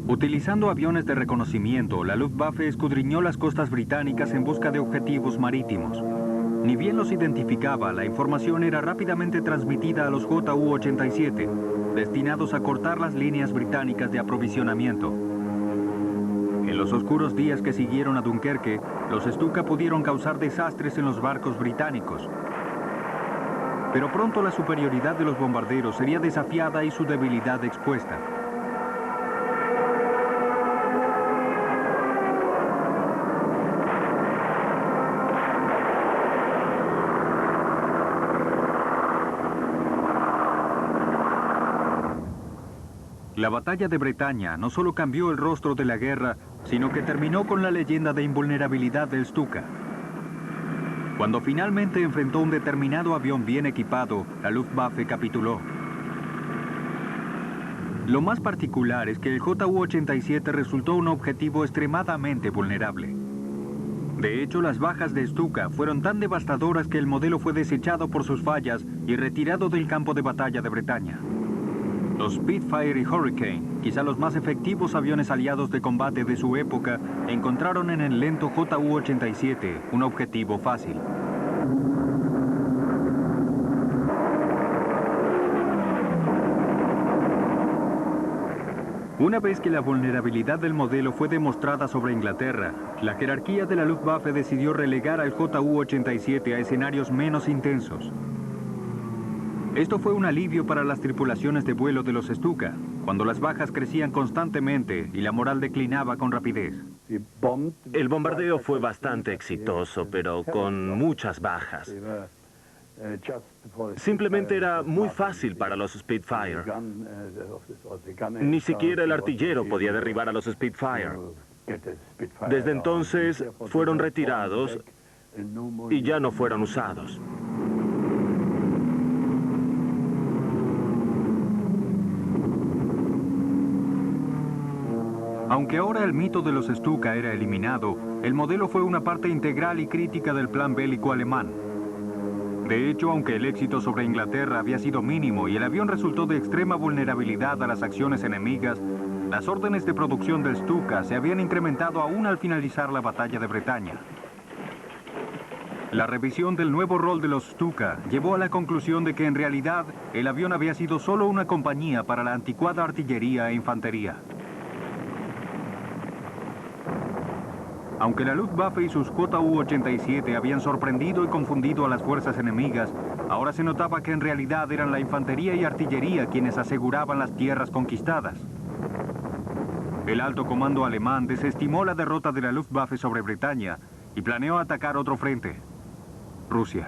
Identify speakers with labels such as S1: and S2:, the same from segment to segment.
S1: Utilizando aviones de reconocimiento, la Luftwaffe escudriñó las costas británicas en busca de objetivos marítimos. Ni bien los identificaba, la información era rápidamente transmitida a los JU-87, destinados a cortar las líneas británicas de aprovisionamiento. En los oscuros días que siguieron a Dunkerque, los Stuka pudieron causar desastres en los barcos británicos. Pero pronto la superioridad de los bombarderos sería desafiada y su debilidad expuesta. La batalla de Bretaña no solo cambió el rostro de la guerra, sino que terminó con la leyenda de invulnerabilidad del Stuka. Cuando finalmente enfrentó un determinado avión bien equipado, la Luftwaffe capituló. Lo más particular es que el JU-87 resultó un objetivo extremadamente vulnerable. De hecho, las bajas de Stuka fueron tan devastadoras que el modelo fue desechado por sus fallas y retirado del campo de batalla de Bretaña. Los Spitfire y Hurricane, quizá los más efectivos aviones aliados de combate de su época, encontraron en el lento JU-87 un objetivo fácil. Una vez que la vulnerabilidad del modelo fue demostrada sobre Inglaterra, la jerarquía de la Luftwaffe decidió relegar al JU-87 a escenarios menos intensos. Esto fue un alivio para las tripulaciones de vuelo de los Stuka, cuando las bajas crecían constantemente y la moral declinaba con rapidez.
S2: El bombardeo fue bastante exitoso, pero con muchas bajas. Simplemente era muy fácil para los Spitfire. Ni siquiera el artillero podía derribar a los Spitfire. Desde entonces fueron retirados y ya no fueron usados.
S1: Aunque ahora el mito de los Stuka era eliminado, el modelo fue una parte integral y crítica del plan bélico alemán. De hecho, aunque el éxito sobre Inglaterra había sido mínimo y el avión resultó de extrema vulnerabilidad a las acciones enemigas, las órdenes de producción del Stuka se habían incrementado aún al finalizar la batalla de Bretaña. La revisión del nuevo rol de los Stuka llevó a la conclusión de que en realidad el avión había sido solo una compañía para la anticuada artillería e infantería. Aunque la Luftwaffe y sus JU-87 habían sorprendido y confundido a las fuerzas enemigas, ahora se notaba que en realidad eran la infantería y artillería quienes aseguraban las tierras conquistadas. El alto comando alemán desestimó la derrota de la Luftwaffe sobre Bretaña y planeó atacar otro frente: Rusia.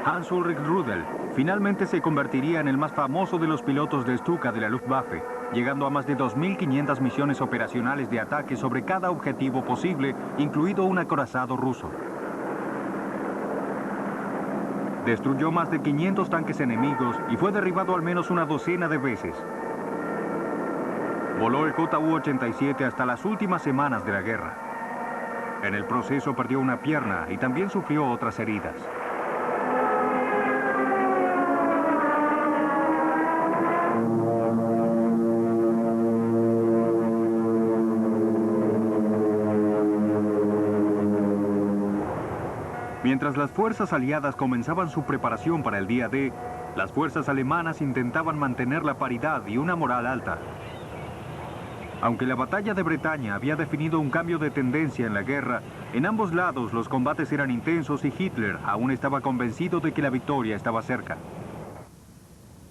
S1: Hans-Ulrich Rudel finalmente se convertiría en el más famoso de los pilotos de Stuka de la Luftwaffe, llegando a más de 2.500 misiones operacionales de ataque sobre cada objetivo posible, incluido un acorazado ruso. Destruyó más de 500 tanques enemigos y fue derribado al menos una docena de veces. Voló el JU-87 hasta las últimas semanas de la guerra. En el proceso perdió una pierna y también sufrió otras heridas. Mientras las fuerzas aliadas comenzaban su preparación para el día D, las fuerzas alemanas intentaban mantener la paridad y una moral alta. Aunque la batalla de Bretaña había definido un cambio de tendencia en la guerra, en ambos lados los combates eran intensos y Hitler aún estaba convencido de que la victoria estaba cerca.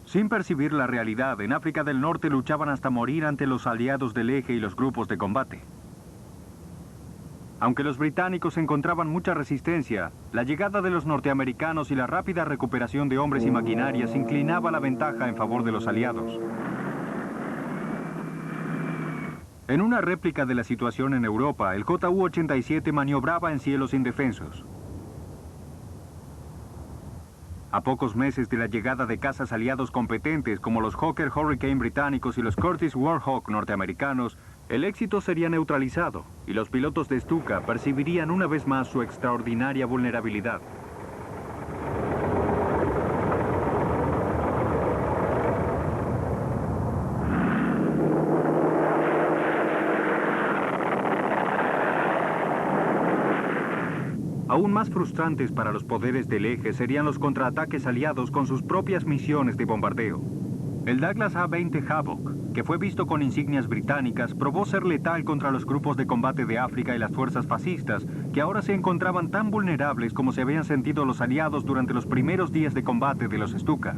S1: Sin percibir la realidad, en África del Norte luchaban hasta morir ante los aliados del Eje y los grupos de combate. Aunque los británicos encontraban mucha resistencia, la llegada de los norteamericanos y la rápida recuperación de hombres y maquinarias inclinaba la ventaja en favor de los aliados. En una réplica de la situación en Europa, el JU-87 maniobraba en cielos indefensos. A pocos meses de la llegada de cazas aliados competentes como los Hawker Hurricane británicos y los Curtiss Warhawk norteamericanos, el éxito sería neutralizado y los pilotos de Stuka percibirían una vez más su extraordinaria vulnerabilidad. Aún más frustrantes para los poderes del eje serían los contraataques aliados con sus propias misiones de bombardeo. El Douglas A-20 Havoc, que fue visto con insignias británicas, probó ser letal contra los grupos de combate de África y las fuerzas fascistas, que ahora se encontraban tan vulnerables como se habían sentido los aliados durante los primeros días de combate de los Stuka.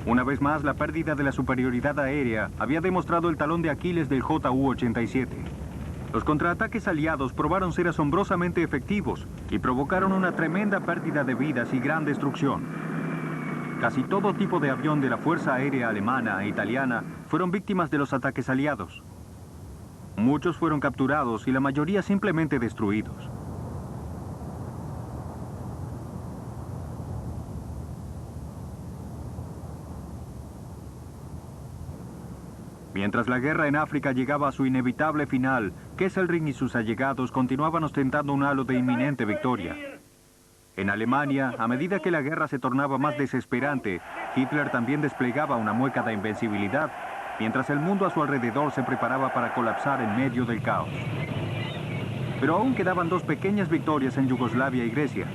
S1: Una vez más, la pérdida de la superioridad aérea había demostrado el talón de Aquiles del JU-87. Los contraataques aliados probaron ser asombrosamente efectivos y provocaron una tremenda pérdida de vidas y gran destrucción. Casi todo tipo de avión de la Fuerza Aérea Alemana e Italiana fueron víctimas de los ataques aliados. Muchos fueron capturados y la mayoría simplemente destruidos. Mientras la guerra en África llegaba a su inevitable final, Kesselring y sus allegados continuaban ostentando un halo de inminente victoria. En Alemania, a medida que la guerra se tornaba más desesperante, Hitler también desplegaba una mueca de invencibilidad, mientras el mundo a su alrededor se preparaba para colapsar en medio del caos. Pero aún quedaban dos pequeñas victorias en Yugoslavia y Grecia.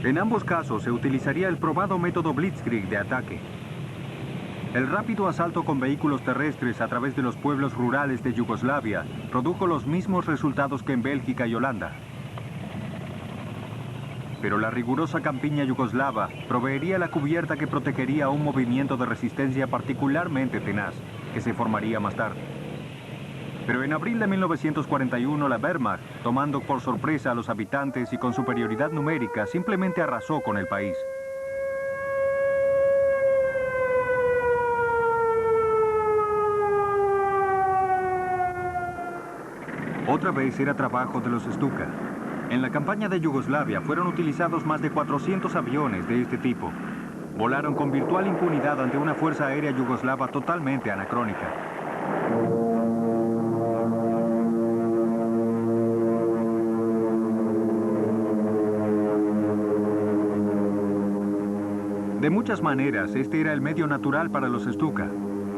S1: En ambos casos se utilizaría el probado método Blitzkrieg de ataque. El rápido asalto con vehículos terrestres a través de los pueblos rurales de Yugoslavia produjo los mismos resultados que en Bélgica y Holanda. Pero la rigurosa campiña yugoslava proveería la cubierta que protegería a un movimiento de resistencia particularmente tenaz, que se formaría más tarde. Pero en abril de 1941 la Wehrmacht, tomando por sorpresa a los habitantes y con superioridad numérica, simplemente arrasó con el país. Otra vez era trabajo de los Stuka. En la campaña de Yugoslavia fueron utilizados más de 400 aviones de este tipo. Volaron con virtual impunidad ante una fuerza aérea yugoslava totalmente anacrónica. De muchas maneras, este era el medio natural para los Stuka.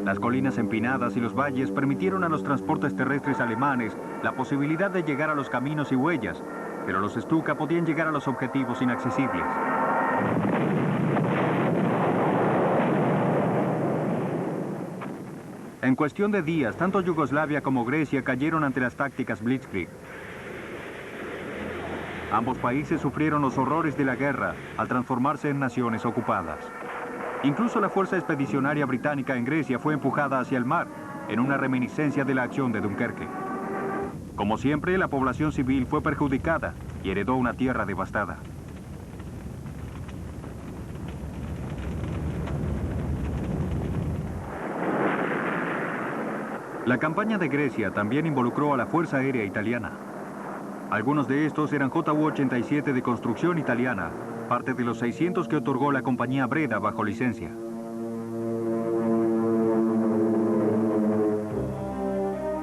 S1: Las colinas empinadas y los valles permitieron a los transportes terrestres alemanes la posibilidad de llegar a los caminos y huellas, pero los Stuka podían llegar a los objetivos inaccesibles. En cuestión de días, tanto Yugoslavia como Grecia cayeron ante las tácticas Blitzkrieg. Ambos países sufrieron los horrores de la guerra al transformarse en naciones ocupadas. Incluso la fuerza expedicionaria británica en Grecia fue empujada hacia el mar, en una reminiscencia de la acción de Dunkerque. Como siempre, la población civil fue perjudicada y heredó una tierra devastada. La campaña de Grecia también involucró a la Fuerza Aérea Italiana. Algunos de estos eran JU-87 de construcción italiana, parte de los 600 que otorgó la compañía Breda bajo licencia.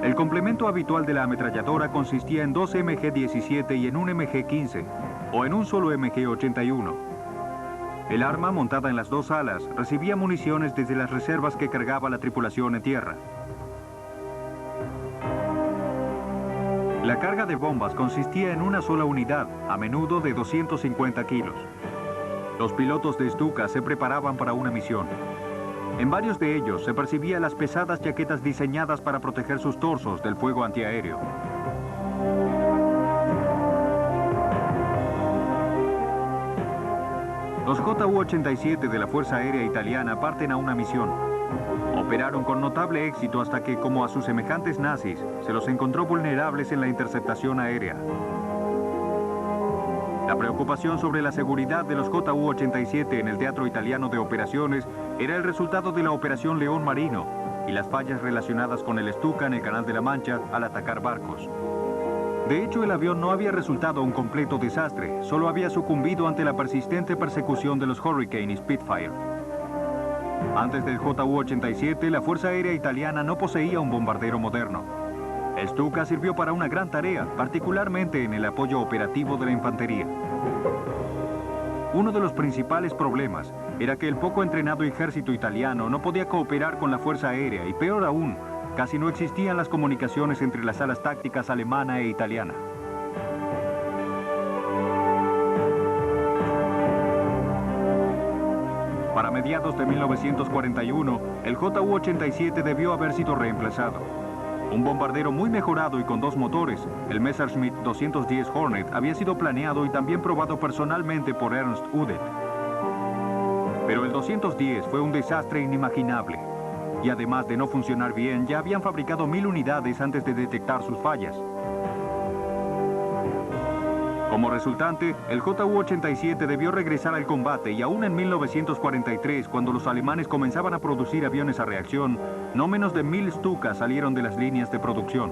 S1: El complemento habitual de la ametralladora consistía en dos MG-17 y en un MG-15, o en un solo MG-81. El arma, montada en las dos alas, recibía municiones desde las reservas que cargaba la tripulación en tierra. La carga de bombas consistía en una sola unidad, a menudo de 250 kilos. Los pilotos de Stuka se preparaban para una misión. En varios de ellos se percibían las pesadas chaquetas diseñadas para proteger sus torsos del fuego antiaéreo. Los JU-87 de la Fuerza Aérea Italiana parten a una misión. Operaron con notable éxito hasta que, como a sus semejantes nazis, se los encontró vulnerables en la interceptación aérea. La preocupación sobre la seguridad de los JU-87 en el teatro italiano de operaciones era el resultado de la Operación León Marino y las fallas relacionadas con el Stuka en el Canal de la Mancha al atacar barcos. De hecho, el avión no había resultado un completo desastre, solo había sucumbido ante la persistente persecución de los Hurricane y Spitfire. Antes del JU-87, la Fuerza Aérea Italiana no poseía un bombardero moderno. El Stuka sirvió para una gran tarea, particularmente en el apoyo operativo de la infantería. Uno de los principales problemas era que el poco entrenado ejército italiano no podía cooperar con la Fuerza Aérea y, peor aún, casi no existían las comunicaciones entre las alas tácticas alemana e italiana. Para mediados de 1941, el Ju-87 debió haber sido reemplazado. Un bombardero muy mejorado y con 2 motores, el Messerschmitt 210 Hornet, había sido planeado y también probado personalmente por Ernst Udet. Pero el 210 fue un desastre inimaginable. Y además de no funcionar bien, ya habían fabricado 1000 unidades antes de detectar sus fallas. Como resultante, el Ju-87 debió regresar al combate y aún en 1943, cuando los alemanes comenzaban a producir aviones a reacción, no menos de 1000 Stuka salieron de las líneas de producción.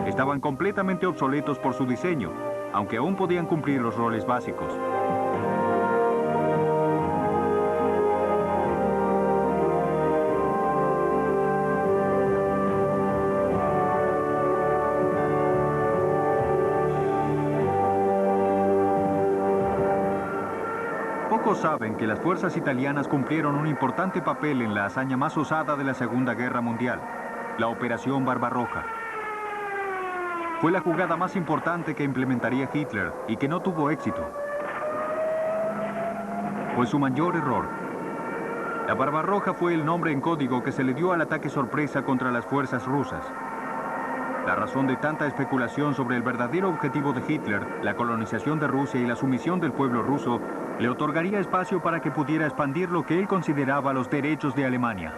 S1: Estaban completamente obsoletos por su diseño, aunque aún podían cumplir los roles básicos. Pocos saben que las fuerzas italianas cumplieron un importante papel en la hazaña más osada de la Segunda Guerra Mundial, la Operación Barbarroja. Fue la jugada más importante que implementaría Hitler y que no tuvo éxito. Fue su mayor error. La Barbarroja fue el nombre en código que se le dio al ataque sorpresa contra las fuerzas rusas. La razón de tanta especulación sobre el verdadero objetivo de Hitler, la colonización de Rusia y la sumisión del pueblo ruso, le otorgaría espacio para que pudiera expandir lo que él consideraba los derechos de Alemania.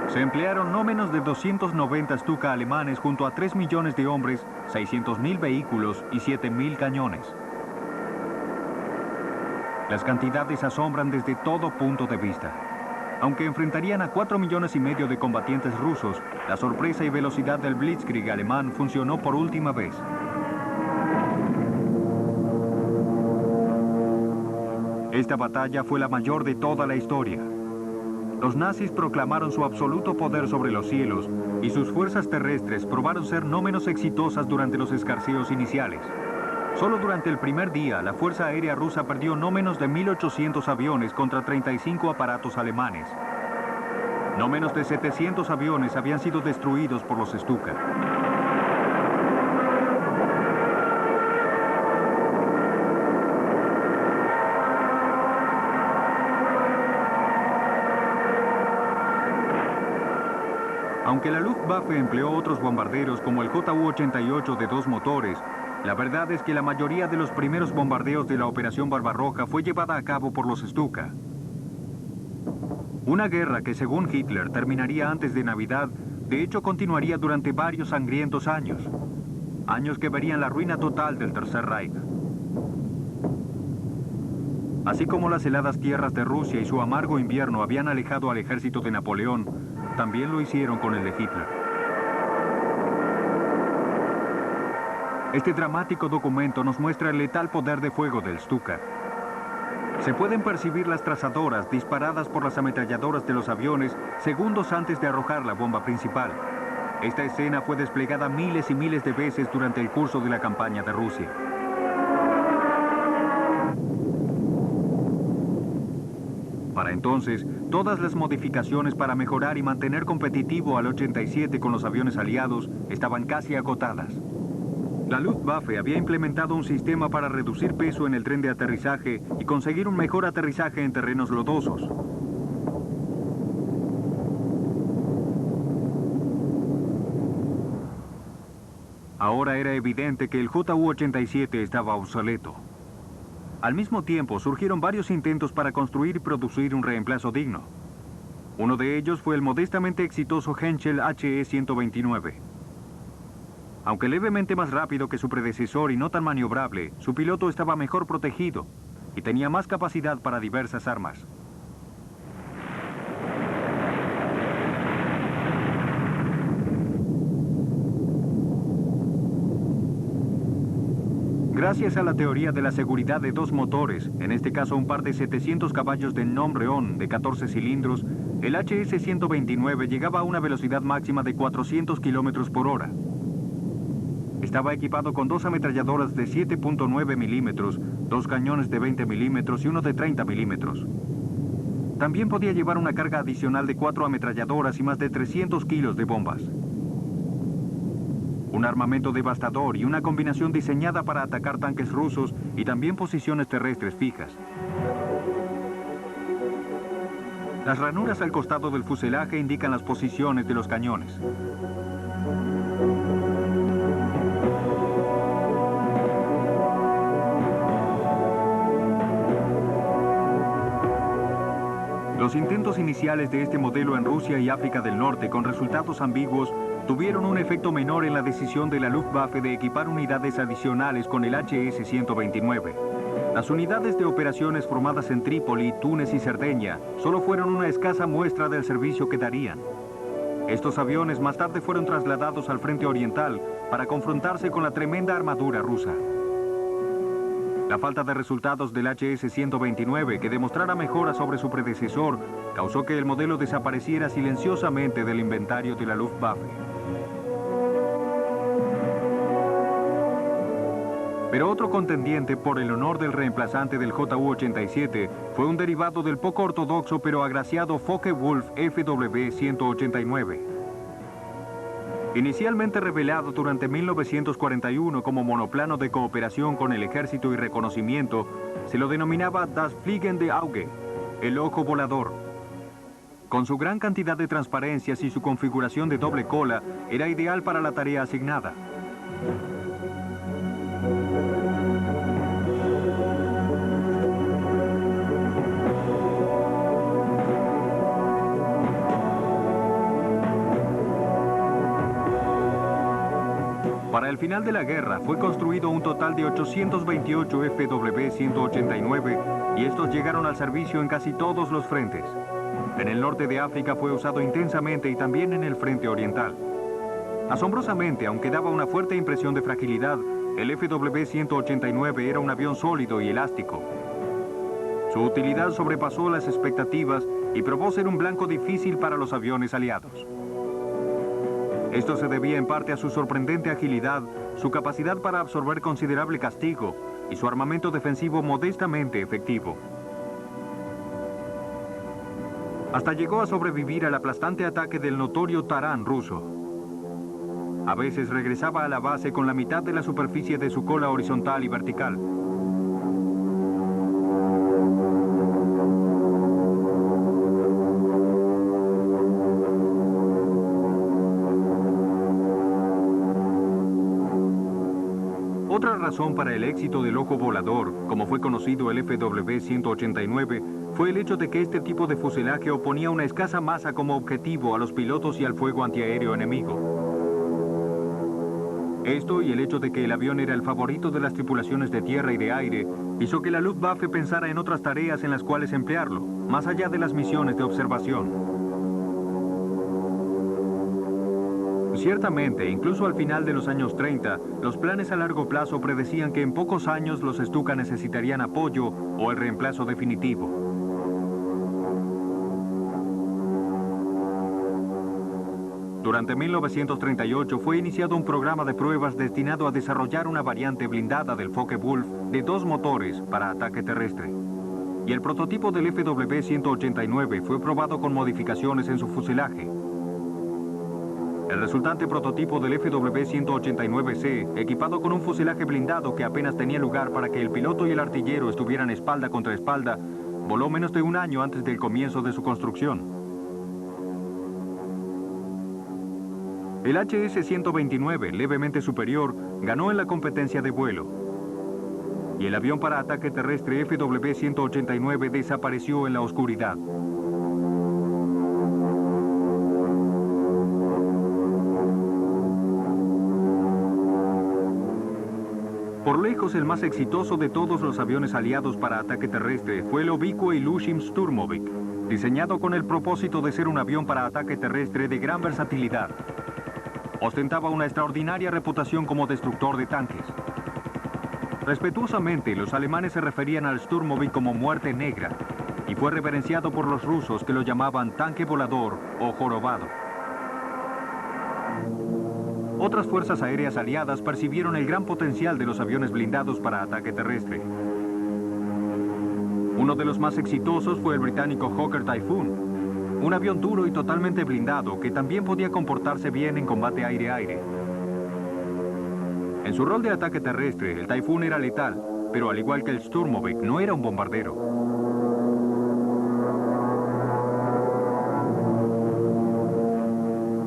S1: Se emplearon no menos de 290 Stuka alemanes junto a 3 millones de hombres, 600.000 vehículos y 7.000 cañones. Las cantidades asombran desde todo punto de vista. Aunque enfrentarían a 4,5 millones de combatientes rusos, la sorpresa y velocidad del Blitzkrieg alemán funcionó por última vez. Esta batalla fue la mayor de toda la historia. Los nazis proclamaron su absoluto poder sobre los cielos y sus fuerzas terrestres probaron ser no menos exitosas durante los escarceos iniciales. Solo durante el primer día, la Fuerza Aérea Rusa perdió no menos de 1.800 aviones contra 35 aparatos alemanes. No menos de 700 aviones habían sido destruidos por los Stuka. Aunque la Luftwaffe empleó otros bombarderos como el Ju-88 de 2 motores, la verdad es que la mayoría de los primeros bombardeos de la Operación Barbarroja fue llevada a cabo por los Stuka. Una guerra que, según Hitler, terminaría antes de Navidad, de hecho continuaría durante varios sangrientos años. Años que verían la ruina total del Tercer Reich. Así como las heladas tierras de Rusia y su amargo invierno habían alejado al ejército de Napoleón, también lo hicieron con el de Hitler. Este dramático documento nos muestra el letal poder de fuego del Stuka. Se pueden percibir las trazadoras disparadas por las ametralladoras de los aviones segundos antes de arrojar la bomba principal. Esta escena fue desplegada miles y miles de veces durante el curso de la campaña de Rusia. Para entonces, todas las modificaciones para mejorar y mantener competitivo al 87 con los aviones aliados estaban casi agotadas. La Luftwaffe había implementado un sistema para reducir peso en el tren de aterrizaje y conseguir un mejor aterrizaje en terrenos lodosos. Ahora era evidente que el Ju-87 estaba obsoleto. Al mismo tiempo, surgieron varios intentos para construir y producir un reemplazo digno. Uno de ellos fue el modestamente exitoso Henschel HE-129. Aunque levemente más rápido que su predecesor y no tan maniobrable, su piloto estaba mejor protegido y tenía más capacidad para diversas armas. Gracias a la teoría de la seguridad de 2 motores, en este caso un par de 700 caballos de Nombre-On de 14 cilindros, el HS-129 llegaba a una velocidad máxima de 400 kilómetros por hora. Estaba equipado con 2 ametralladoras de 7.9 milímetros, 2 cañones de 20 milímetros y uno de 30 milímetros. También podía llevar una carga adicional de 4 ametralladoras y más de 300 kilos de bombas. Un armamento devastador y una combinación diseñada para atacar tanques rusos y también posiciones terrestres fijas. Las ranuras al costado del fuselaje indican las posiciones de los cañones. Los intentos iniciales de este modelo en Rusia y África del Norte, con resultados ambiguos, tuvieron un efecto menor en la decisión de la Luftwaffe de equipar unidades adicionales con el HS-129. Las unidades de operaciones formadas en Trípoli, Túnez y Cerdeña solo fueron una escasa muestra del servicio que darían. Estos aviones más tarde fueron trasladados al frente oriental para confrontarse con la tremenda armadura rusa. La falta de resultados del HS-129, que demostrara mejoras sobre su predecesor, causó que el modelo desapareciera silenciosamente del inventario de la Luftwaffe. Pero otro contendiente por el honor del reemplazante del JU-87 fue un derivado del poco ortodoxo pero agraciado Focke-Wulf FW-189. Inicialmente revelado durante 1941 como monoplano de cooperación con el ejército y reconocimiento, se lo denominaba Das Fliegende Auge, el ojo volador. Con su gran cantidad de transparencias y su configuración de doble cola, era ideal para la tarea asignada. Para el final de la guerra fue construido un total de 828 FW-189 y estos llegaron al servicio en casi todos los frentes. En el norte de África fue usado intensamente y también en el frente oriental. Asombrosamente, aunque daba una fuerte impresión de fragilidad, el FW-189 era un avión sólido y elástico. Su utilidad sobrepasó las expectativas y probó ser un blanco difícil para los aviones aliados. Esto se debía en parte a su sorprendente agilidad, su capacidad para absorber considerable castigo y su armamento defensivo modestamente efectivo. Hasta llegó a sobrevivir al aplastante ataque del notorio Tarán ruso. A veces regresaba a la base con la mitad de la superficie de su cola horizontal y vertical. Otra razón para el éxito del ojo volador, como fue conocido el FW-189, fue el hecho de que este tipo de fuselaje oponía una escasa masa como objetivo a los pilotos y al fuego antiaéreo enemigo. Esto y el hecho de que el avión era el favorito de las tripulaciones de tierra y de aire, hizo que la Luftwaffe pensara en otras tareas en las cuales emplearlo, más allá de las misiones de observación. Ciertamente, incluso al final de los años 30, los planes a largo plazo predecían que en pocos años los Stuka necesitarían apoyo o el reemplazo definitivo. Durante 1938 fue iniciado un programa de pruebas destinado a desarrollar una variante blindada del Focke-Wulf de 2 motores para ataque terrestre. Y el prototipo del FW-189 fue probado con modificaciones en su fuselaje. El resultante prototipo del FW-189C, equipado con un fuselaje blindado que apenas tenía lugar para que el piloto y el artillero estuvieran espalda contra espalda, voló menos de un año antes del comienzo de su construcción. El HS-129, levemente superior, ganó en la competencia de vuelo. Y el avión para ataque terrestre FW-189 desapareció en la oscuridad. Por lejos, el más exitoso de todos los aviones aliados para ataque terrestre fue el Obico Ilyushin Sturmovik, diseñado con el propósito de ser un avión para ataque terrestre de gran versatilidad. Ostentaba una extraordinaria reputación como destructor de tanques. Respetuosamente, los alemanes se referían al Sturmovik como muerte negra, y fue reverenciado por los rusos que lo llamaban tanque volador o jorobado. Otras fuerzas aéreas aliadas percibieron el gran potencial de los aviones blindados para ataque terrestre. Uno de los más exitosos fue el británico Hawker Typhoon, un avión duro y totalmente blindado que también podía comportarse bien en combate aire-aire. En su rol de ataque terrestre, el Typhoon era letal, pero al igual que el Sturmovik, no era un bombardero.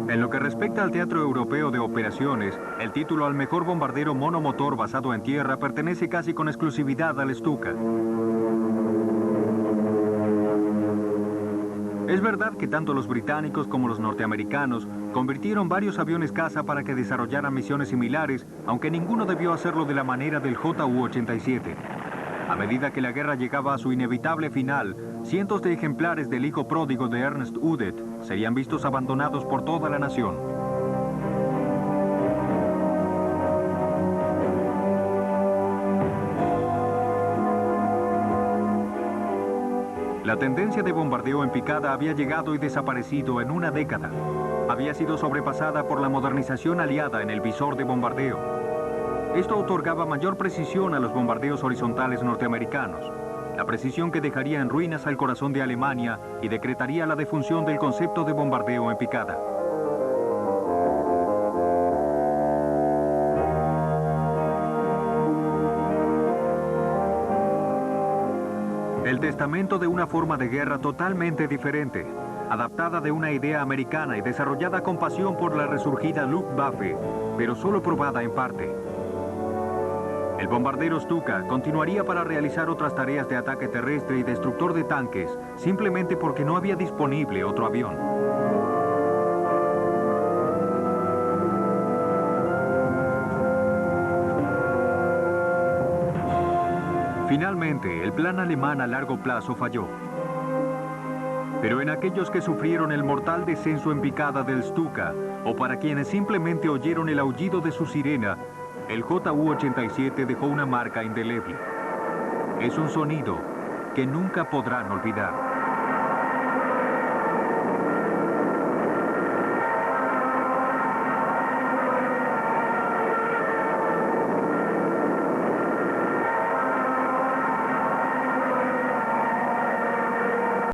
S1: En lo que respecta al Teatro Europeo de Operaciones, el título al mejor bombardero monomotor basado en tierra pertenece casi con exclusividad al Stuka. Es verdad que tanto los británicos como los norteamericanos convirtieron varios aviones caza para que desarrollaran misiones similares, aunque ninguno debió hacerlo de la manera del JU-87. A medida que la guerra llegaba a su inevitable final, cientos de ejemplares del hijo pródigo de Ernst Udet serían vistos abandonados por toda la nación. La tendencia de bombardeo en picada había llegado y desaparecido en una década. Había sido sobrepasada por la modernización aliada en el visor de bombardeo. Esto otorgaba mayor precisión a los bombardeos horizontales norteamericanos, la precisión que dejaría en ruinas al corazón de Alemania y decretaría la defunción del concepto de bombardeo en picada. El testamento de una forma de guerra totalmente diferente, adaptada de una idea americana y desarrollada con pasión por la resurgida Luftwaffe, pero solo probada en parte. El bombardero Stuka continuaría para realizar otras tareas de ataque terrestre y destructor de tanques, simplemente porque no había disponible otro avión. Finalmente, el plan alemán a largo plazo falló. Pero en aquellos que sufrieron el mortal descenso en picada del Stuka, o para quienes simplemente oyeron el aullido de su sirena, el JU-87 dejó una marca indeleble. Es un sonido que nunca podrán olvidar.